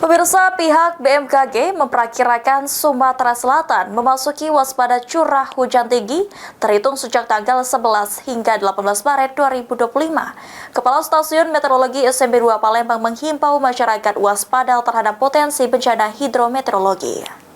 Pemirsa, pihak BMKG memperkirakan Sumatera Selatan memasuki waspada curah hujan tinggi terhitung sejak tanggal 11 hingga 18 Maret 2025. Kepala Stasiun Meteorologi SMB 2 Palembang menghimbau masyarakat waspada terhadap potensi bencana hidrometeorologi.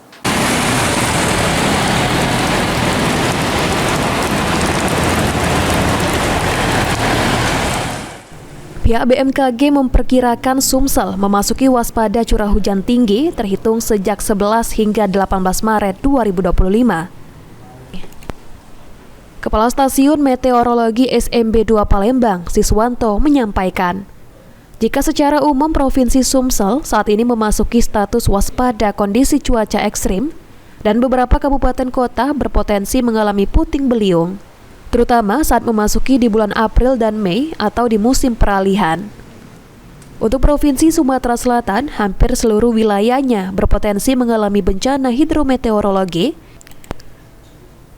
Pihak BMKG memperkirakan Sumsel memasuki waspada curah hujan tinggi terhitung sejak 11 hingga 18 Maret 2025. Kepala Stasiun Meteorologi SMB 2 Palembang, Siswanto, menyampaikan, jika secara umum Provinsi Sumsel saat ini memasuki status waspada kondisi cuaca ekstrim dan beberapa kabupaten kota berpotensi mengalami puting beliung, terutama saat memasuki di bulan April dan Mei atau di musim peralihan. Untuk Provinsi Sumatera Selatan, hampir seluruh wilayahnya berpotensi mengalami bencana hidrometeorologi.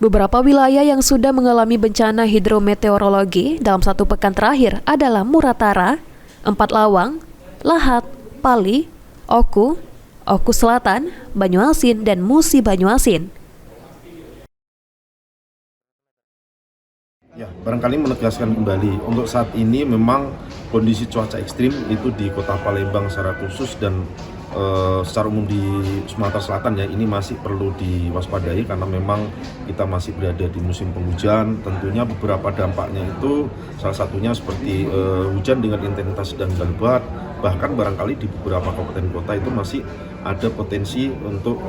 Beberapa wilayah yang sudah mengalami bencana hidrometeorologi dalam satu pekan terakhir adalah Muratara, Empat Lawang, Lahat, Pali, Oku Selatan, Banyuasin, dan Musi Banyuasin. Ya, barangkali menegaskan kembali, untuk saat ini memang kondisi cuaca ekstrim itu di Kota Palembang secara khusus dan secara umum di Sumatera Selatan ya, ini masih perlu diwaspadai karena memang kita masih berada di musim penghujan. Tentunya beberapa dampaknya itu salah satunya seperti hujan dengan intensitas sedang dan lebat, bahkan barangkali di beberapa kabupaten kota itu masih ada potensi untuk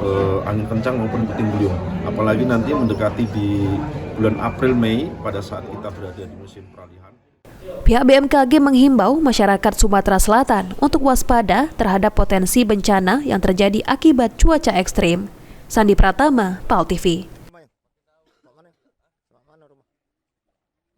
angin kencang maupun puting beliung. Apalagi nanti mendekati di bulan April Mei pada saat kita berada di musim peralihan. Pihak BMKG menghimbau masyarakat Sumatera Selatan untuk waspada terhadap potensi bencana yang terjadi akibat cuaca ekstrim. Sandi Pratama, PAL TV.